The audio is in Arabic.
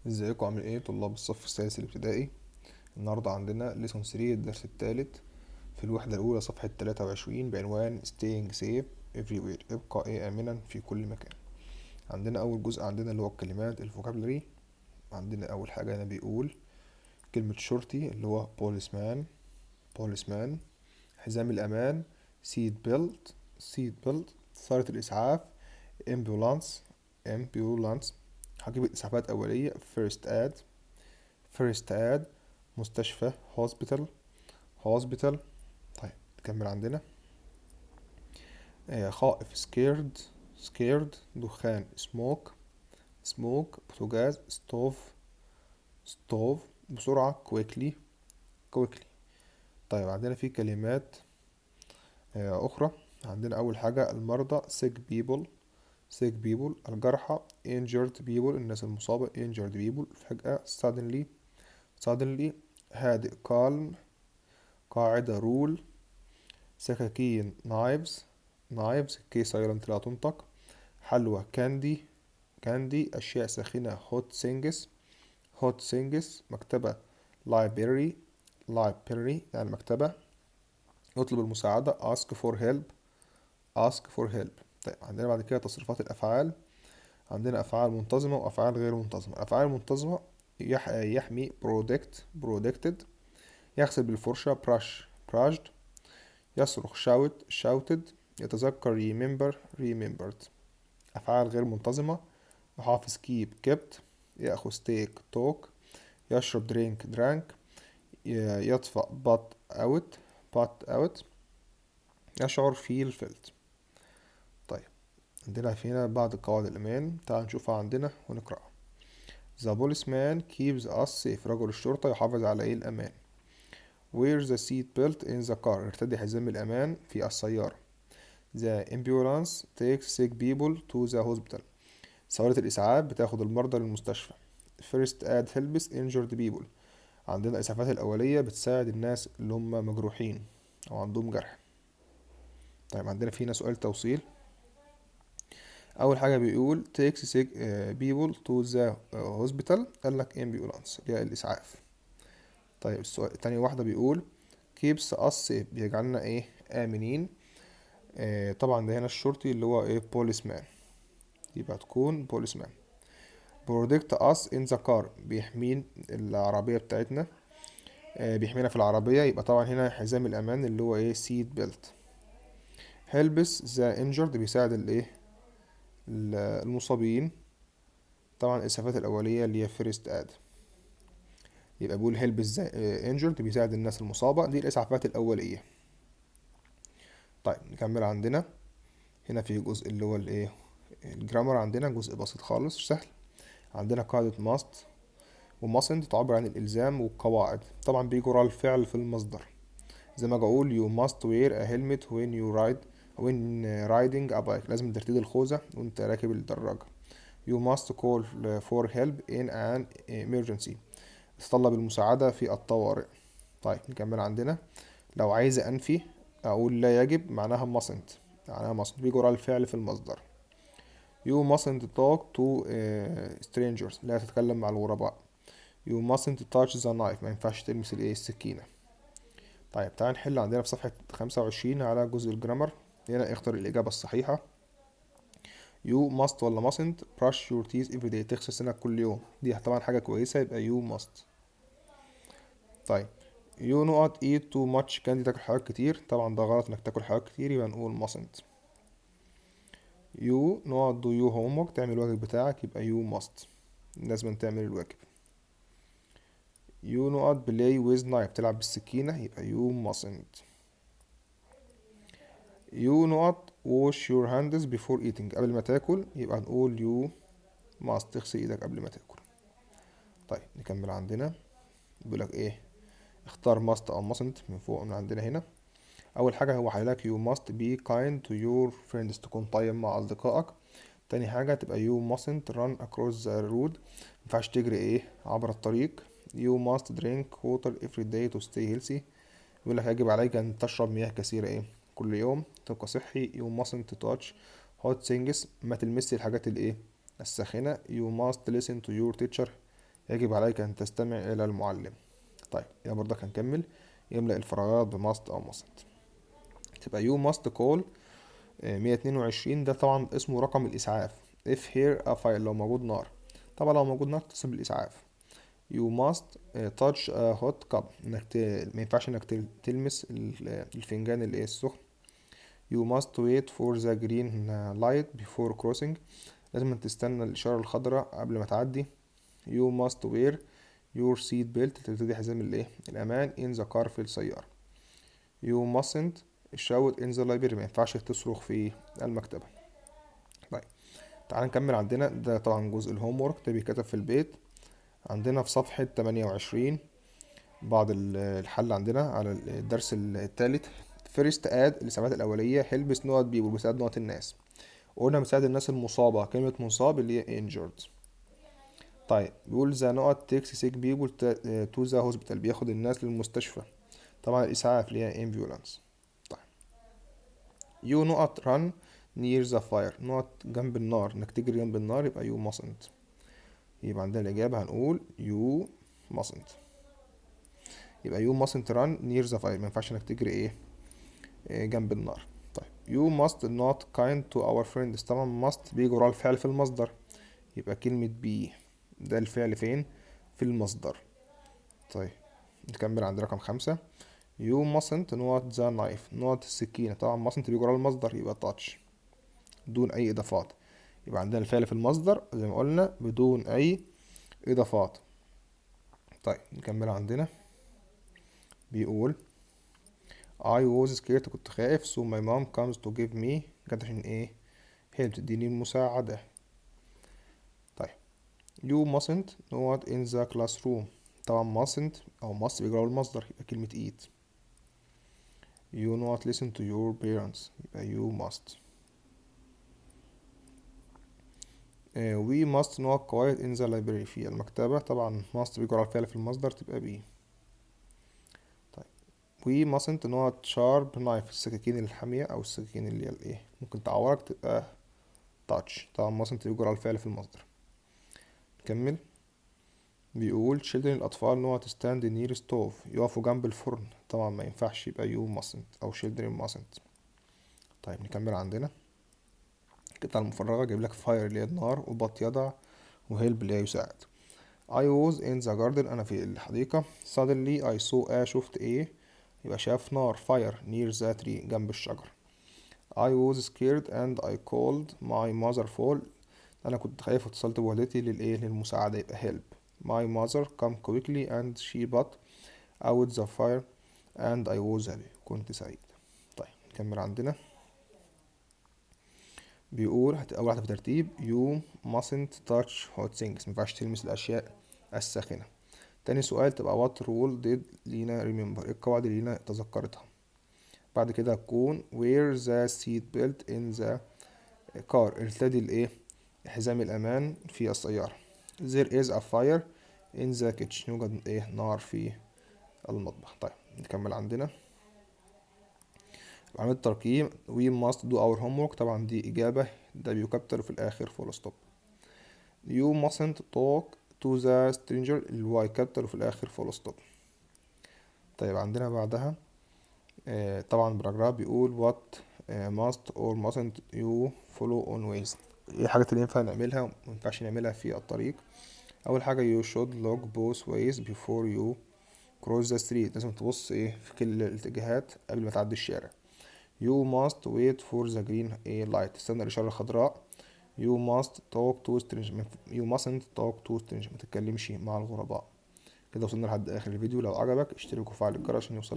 ازيكم عامل ايه طلاب الصف السادس الابتدائي؟ النهارده عندنا ليسون 3 الدرس الثالث في الوحدة الأولى صفحة 23 بعنوان staying safe everywhere، ابقى آمنا في كل مكان. عندنا أول جزء عندنا اللي هو الكلمات الفوكابلري. عندنا أول حاجة هنا بيقول كلمة شرطي اللي هو policeman. حزام الأمان seat belt. سيارة الإسعاف ambulance. حقيبة إسعافات أولية first aid. مستشفى hospital. طيب نكمل عندنا خائف scared. دخان smoke. بوتاجاز stove. بسرعة quickly. طيب عندنا في كلمات أخرى. عندنا أول حاجة المرضى sick people. الجرحى injured people. الناس المصابة injured people. فجأة suddenly. هادئ calm. قاعدة rule. سكاكين knives كي سايلنت لا تنطق. حلوى candy. أشياء ساخنة hot things. مكتبة library يعني مكتبة. اطلب المساعدة ask for help. طيب عندنا بعد كده تصريفات الأفعال. عندنا أفعال منتظمة وأفعال غير منتظمة. الأفعال المنتظمة يحمي protected. يغسل بالفرشة brushed. يصرخ shouted. يتذكر remembered. أفعال غير منتظمة يحافظ kept. يأخذ talk. يشرب drank. يطفأ put out. يشعر felt. طيب عندنا هنا بعض قواعد الأمان، تعال نشوفها عندنا ونقرأها. The policeman keeps us safe. رجل الشرطة يحافظ على الأمان. Wear the seat belt in the car. ارتدي حزام الأمان في السيارة. The ambulance takes sick people to the hospital. سيارة الإسعاف بتاخد المرضى للمستشفى. First aid helps injured people. عندنا الإسعافات الأولية بتساعد الناس اللي هم مجروحين أو عندهم جرح. طيب عندنا فينا سؤال توصيل. أول حاجة بيقول takes sick people to the hospital. قال لك ambulance اللي هي الإسعاف. طيب السؤال تاني واحدة بيقول keeps us safe بيجعلنا آمنين. طبعا ده هنا الشرطي اللي هو policeman، يبقى تكون policeman. protect us in the car بيحمين العربية بتاعتنا. بيحمينا في العربية، يبقى طبعا هنا حزام الأمان اللي هو seat belt. helps the injured بيساعد المصابين. طبعا الإسعافات الأولية اللي هي first aid، يبقى بقول helps the injured بيساعد الناس المصابة، دي الإسعافات الأولية. طيب نكمل عندنا هنا في جزء اللي هو الجرامر. عندنا جزء بسيط خالص سهل. عندنا قاعدة must وmustn't تعبر عن الإلزام والقواعد، طبعا بيجي ورا الفعل في المصدر. زي ما بقول you must wear a helmet when riding a bike. لازم ترتدي الخوذة وانت راكب الدراجة. you must call for help in an emergency. تطلب المساعدة في الطوارئ. طيب نكمل عندنا. لو عايز أنفي أقول لا يجب، معناها mustn't بيجي ورا الفعل في المصدر. you mustn't talk to strangers. لا تتكلم مع الغرباء. you mustn't touch the knife. ما ينفعش تلمس السكينة. طيب تعال نحل عندنا في صفحة 25 على جزء الجرامر. هنا اختر الإجابة الصحيحة. you must ولا mustn't brush your teeth every day. تغسل سنك كل يوم، دي طبعا حاجة كويسة، يبقى you must. طيب you not eat too much candy. تاكل حاجات كتير، طبعا ده غلط انك تاكل حاجات كتير، يبقى نقول mustn't. you not do your homework. تعمل الواجب بتاعك، يبقى you must. لازم تعمل الواجب. you not play with knife. تلعب بالسكينة، يبقى you mustn't. you not wash your hands before eating. قبل ما تاكل يبقى نقول you must. تغسل ايدك قبل ما تاكل. طيب نكمل عندنا. بيقولك اختار must او mustn't من فوق من عندنا هنا. اول حاجة هو هيقولك you must be kind to your friends. تكون طيب مع اصدقائك. تاني حاجة تبقى you mustn't run across the road. مينفعش تجري عبر الطريق. you must drink water every day to stay healthy. يقولك يجب عليك ان تشرب مياه كثيرة كل يوم تبقى صحي. you mustn't touch hot things. ما تلمسي الحاجات الساخنة. you must listen to your teacher يجب عليك أن تستمع إلى المعلم. طيب يبقى برضك هنكمل. يملأ الفراغات بماست أو mustn't. تبقى you must call 122، ده طبعا اسمه رقم الإسعاف. if here a fire، لو موجود نار. طبعا لو موجود نار تتصل بالإسعاف. you must touch a hot cup، ما ينفعش انك تلمس الفنجان اللي السخن. you must wait for the green light before crossing، لازم تستنى الإشارة الخضراء قبل ما تعدي. you must wear your seat belt، ترتدي حزام الأمان in the car، في السيارة. you mustn't shout in the library، ما ينفعش تصرخ في المكتبة. طيب تعال نكمل. عندنا ده طبعا جزء الهوم ورك ده بيتكتب في البيت. عندنا في صفحة 28 بعض الحل عندنا على الدرس الثالث. فيرست اد الإسعافات الأولية، هيلبس نوت بيبول، بيساعد نوت الناس. قلنا بيساعد الناس المصابة، كلمة مصاب اللي هي injured. طيب بيقول ذا نوت تيكس سيك بيبول تو ذا هوسبيتال، بياخد الناس للمستشفى. طبعا الإسعاف اللي هي ambulance. طيب يو نوت ران نير ذا فاير، نوت جنب النار، انك تجري جنب النار يبقى يو ماسنت. يبقى عندنا الإجابة هنقول يو ماسنت. يبقى يو mustn't run near the fire، ما ينفعش انك تجري جنب النار. طيب you must not kind to our friends، طبعا must بيجي وراه الفعل في المصدر، يبقى كلمة be ده الفعل فين؟ في المصدر. طيب نكمل عند رقم 5. you mustn't not the knife، not السكينة، طبعا mustn't بيجي وراه المصدر يبقى touch بدون أي إضافات. يبقى عندنا الفعل في المصدر زي ما قلنا بدون أي إضافات. طيب نكمل. عندنا بيقول I was scared، كنت خايف. so my mom comes to give me، جت عشان هي بتديني المساعدة. طيب you mustn't not in the classroom، طبعا mustn't أو must بيجرى المصدر يبقى كلمة eat. you not listen to your parents يبقى you must. we must not quiet in the library، في المكتبة، طبعا must بيجرى الفعل في المصدر تبقى be. طيب we mustn't not sharp knife، السكاكين الحامية أو السكاكين اللي هي ممكن تعورك تبقى touch، طبعا mustn't بيجرى الفعل في المصدر. نكمل. بيقول children الأطفال not stand near stove، يقفوا جنب الفرن، طبعا ما ينفعش يبقى you mustn't أو children mustn't. طيب نكمل. عندنا القطعة المفرغة جايب لك fire اللي هي النار، وبط يضع، وهيلب اللي هي يساعد. I was in the garden، أنا في الحديقة. suddenly I saw شفت يبقى شاف نار fire near the tree جنب الشجر. I was scared and I called my mother for، أنا كنت خايف واتصلت بوالدتي للمساعدة يبقى help. My mother come quickly and she put out the fire and I was happy، كنت سعيد. طيب نكمل. عندنا بيقول أول واحدة في ترتيب you mustn't touch hot things، مينفعش تلمس الأشياء الساخنة. تاني سؤال تبقى what rule did لينا remember، ايه القواعد اللي لينا تذكرتها. بعد كده هتكون wear the seat belt in the car، ارتدي حزام الأمان في السيارة. there is a fire in the kitchen، يوجد نار في المطبخ. طيب نكمل. عندنا عملية الترقيم we must do our homework، طبعا دي إجابة W capital وفي الآخر full stop. you mustn't talk to the stranger Y capital وفي الآخر full stop. طيب عندنا بعدها طبعا باراجراف بيقول what must or mustn't you follow on ways، ايه الحاجات اللي ينفع نعملها ومينفعش نعملها في الطريق. أول حاجة you should look both ways before you cross the street، لازم تبص في كل الاتجاهات قبل ما تعدي الشارع. you must wait for the green light، تستنى الإشارة الخضراء. you must talk to strangers، you mustn't talk to strangers، ما تتكلمش مع الغرباء. كده وصلنا لحد آخر الفيديو. لو عجبك اشترك وفعل الجرس عشان يوصلك